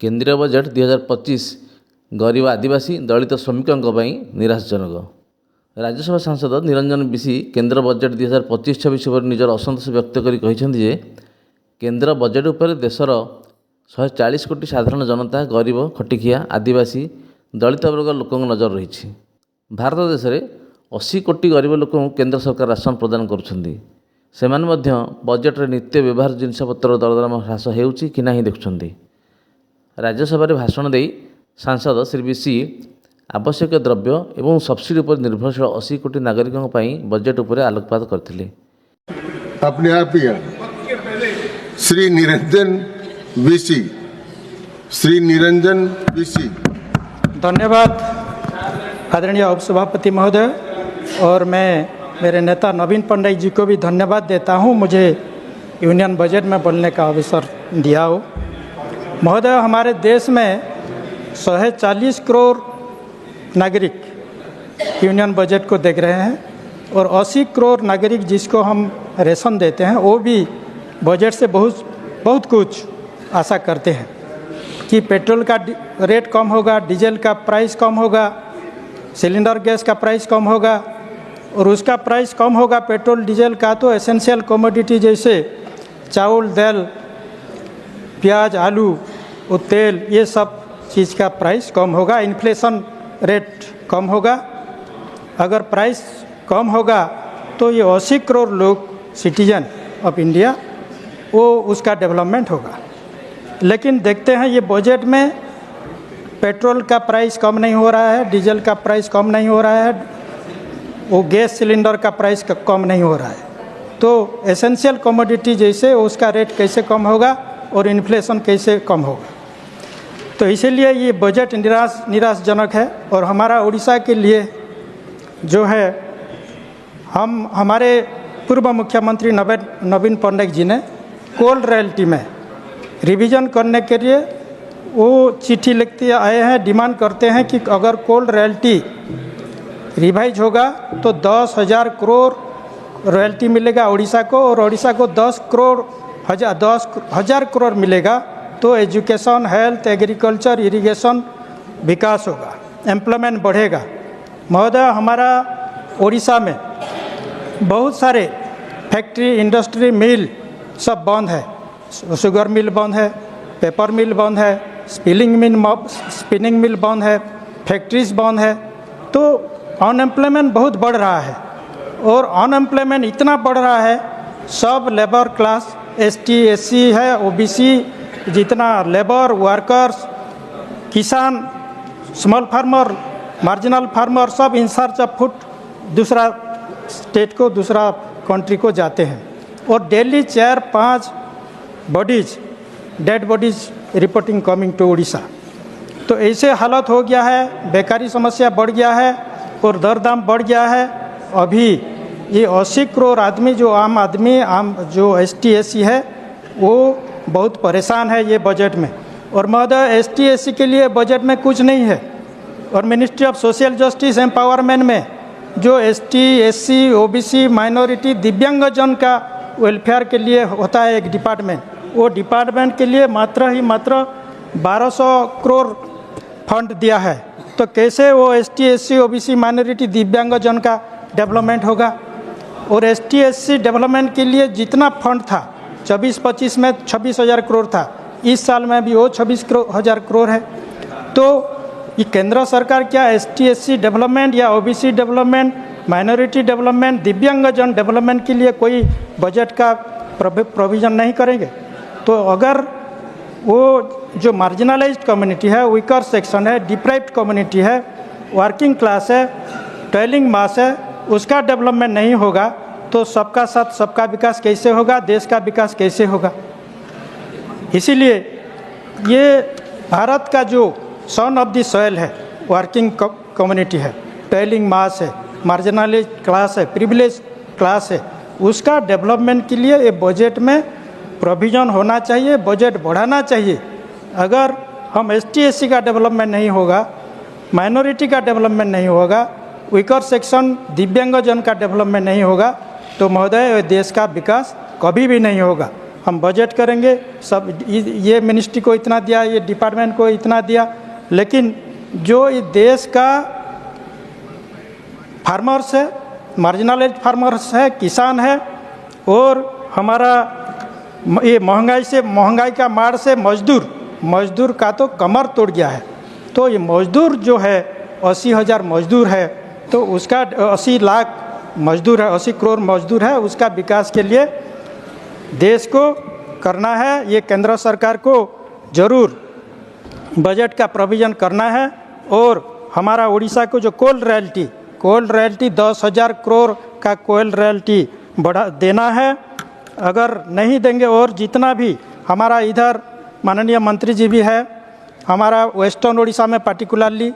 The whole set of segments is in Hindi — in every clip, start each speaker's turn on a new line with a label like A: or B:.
A: केंद्रीय बजेट 2025 गरीब आदिवासी दलित श्रमिकों निराशजनक। राज्यसभा सांसद निरंजन बिशी केंद्र बजेट 2025-26 पर निजर असंतोष व्यक्त कर केंद्र बजेट उपर देशर 140 कोटी साधारण जनता गरीब खटिखिया आदिवासी दलित वर्ग लोक नजर रही। भारत देश में 80 कोटी गरीब लोक केंद्र सरकार राशन प्रदान करुछंदी। सेमान मध्य बजेट रे नित्य व्यवहार जिनपतर दरदाम ह्रास हेउची कि नाही देखुछंदी। राज्यसभा भाषण दे सांसद श्री बिशी आवश्यक द्रव्य एवं सब्सिडी पर निर्भरशील 80 कोटी नागरिकों बजेट उपर आलोकपात करथिले।
B: अपने आप ही श्री निरंजन बिशी।
C: धन्यवाद आदरणीय उपसभापति महोदय। और मैं मेरे नेता नवीन पण्डित जी को भी धन्यवाद देता हूं, मुझे यूनियन बजट में बोलने का अवसर दिया हो। महोदय, हमारे देश में 140 करोड़ नागरिक यूनियन बजट को देख रहे हैं और 80 करोड़ नागरिक जिसको हम राशन देते हैं वो भी बजट से बहुत कुछ आशा करते हैं कि पेट्रोल का रेट कम होगा, डीजल का प्राइस कम होगा, सिलेंडर गैस का प्राइस कम होगा और उसका प्राइस कम होगा पेट्रोल डीजल का तो एसेंशियल कमोडिटी जैसे चावल, दाल, प्याज, आलू और तेल ये सब चीज़ का प्राइस कम होगा, इन्फ्लेशन रेट कम होगा। अगर प्राइस कम होगा तो ये 80 करोड़ लोग सिटीजन ऑफ इंडिया वो उसका डेवलपमेंट होगा। लेकिन देखते हैं ये बजट में पेट्रोल का प्राइस कम नहीं हो रहा है, डीजल का प्राइस कम नहीं हो रहा है, वो गैस सिलेंडर का प्राइस कम नहीं हो रहा है। तो एसेंशियल कमोडिटी जैसे उसका रेट कैसे कम होगा और इन्फ्लेशन कैसे कम होगा। तो इसीलिए ये बजट निराशजनक है। और हमारा उड़ीसा के लिए जो है हमारे पूर्व मुख्यमंत्री नवीन पण्डित जी ने कोल रॉयल्टी में रिवीजन करने के लिए वो चिट्ठी लिखते आए हैं, डिमांड करते हैं कि अगर कोल रॉयल्टी रिवाइज होगा तो 10,000 करोड़ रॉयल्टी मिलेगा उड़ीसा को और उड़ीसा को 10,000 करोड़ मिलेगा तो एजुकेशन, हेल्थ, एग्रीकल्चर, इरिगेशन विकास होगा, एम्प्लॉयमेंट बढ़ेगा। महोदय, हमारा उड़ीसा में बहुत सारे फैक्ट्री, इंडस्ट्री, मिल सब बंद है। शुगर मिल बंद है, पेपर मिल बंद है, स्पिनिंग मिल बंद है, फैक्ट्रीज बंद है। तो अनएम्प्लॉयमेंट बहुत बढ़ रहा है और अनएम्प्लॉयमेंट इतना बढ़ रहा है सब लेबर क्लास ST SC है, OBC जितना लेबर वर्कर्स, किसान, स्मॉल फार्मर, मार्जिनल फार्मर सब इन सर्च ऑफ फूड दूसरा स्टेट को, दूसरा कंट्री को जाते हैं और daily 4-5 bodies, dead bodies reporting coming to Orissa. तो ऐसे हालत हो गया है, बेकारी समस्या बढ़ गया है और दर दाम बढ़ गया है। अभी ये 80 करोड़ आदमी जो आम जो ST SC है वो बहुत परेशान है ये बजट में। और महोदय, ST SC के लिए बजट में कुछ नहीं है और ministry of social justice empowerment में जो ST SC OBC माइनॉरिटी दिव्यांगजन का वेलफेयर के लिए होता है एक डिपार्टमेंट, वो डिपार्टमेंट के लिए मात्र 1200 करोड़ फंड दिया है। तो कैसे वो ST SC OBC माइनॉरिटी दिव्यांगजन का डेवलपमेंट होगा। और ST SC डेवलपमेंट के लिए जितना फंड था 24-25 में 26,000 करोड़ था, इस साल में भी वो 26,000 करोड़ है। तो ये केंद्र सरकार क्या ST SC डेवलपमेंट या OBC डेवलपमेंट, माइनॉरिटी डेवलपमेंट, दिव्यांगजन डेवलपमेंट के लिए कोई बजट का प्रोविज़न नहीं करेंगे। तो अगर वो जो मार्जिनलाइज्ड कम्युनिटी है, वीकर सेक्शन है, डिप्राइव्ड कम्युनिटी है, वर्किंग क्लास है, टॉयलिंग मास है, उसका डेवलपमेंट नहीं होगा तो सबका साथ सबका विकास कैसे होगा, देश का विकास कैसे होगा। इसीलिए ये भारत का जो सन ऑफ द सॉइल है, वर्किंग कम्युनिटी है, टॉयलिंग मास है, मार्जिनलाइज्ड क्लास है, प्रिविलेज क्लास है, उसका डेवलपमेंट के लिए ये बजट में प्रोविज़न होना चाहिए, बजट बढ़ाना चाहिए। अगर हम ST SC का डेवलपमेंट नहीं होगा, माइनॉरिटी का डेवलपमेंट नहीं होगा, वीकर सेक्शन दिव्यांगजन का डेवलपमेंट नहीं होगा तो महोदय देश का विकास कभी भी नहीं होगा। हम बजट करेंगे, सब ये मिनिस्ट्री को इतना दिया, ये डिपार्टमेंट को इतना दिया, लेकिन जो इस देश का फार्मर्स है, मार्जिनलाइज्ड फार्मर्स है, किसान है, और हमारा ये महंगाई का मार से मजदूर का तो कमर तोड़ गया है। तो ये मजदूर जो है 80,000 मजदूर है, तो उसका 80 लाख मजदूर है, 80 करोड़ मजदूर है, उसका विकास के लिए देश को करना है। ये केंद्र सरकार को जरूर बजट का प्रोविज़न करना है। और हमारा उड़ीसा को जो कोल रॉयल्टी 10,000 करोड़ का कोल रॉयल्टी बढ़ा देना है। अगर नहीं देंगे, और जितना भी हमारा इधर माननीय मंत्री जी भी है, हमारा वेस्टर्न उड़ीसा में पार्टिकुलरली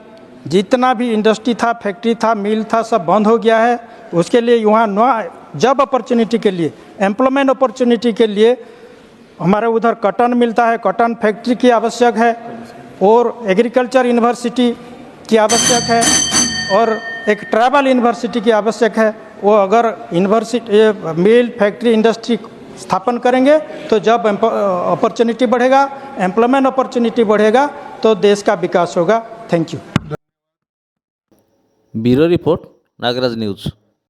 C: जितना भी इंडस्ट्री था, फैक्ट्री था, मिल था, सब बंद हो गया है। उसके लिए यहाँ नया जॉब अपॉर्चुनिटी के लिए, एम्प्लॉयमेंट अपॉर्चुनिटी के लिए हमारे उधर कॉटन मिलता है, कॉटन फैक्ट्री की आवश्यक है, और एग्रीकल्चर यूनिवर्सिटी की आवश्यक है, और एक ट्राइबल यूनिवर्सिटी की आवश्यक है। वो अगर यूनिवर्सिटी, मिल, फैक्ट्री, इंडस्ट्री स्थापन करेंगे तो जब अपॉर्चुनिटी बढ़ेगा, एम्प्लॉयमेंट अपॉर्चुनिटी बढ़ेगा, तो देश का विकास होगा। Thank you.
A: Bureau report, Nagraj news.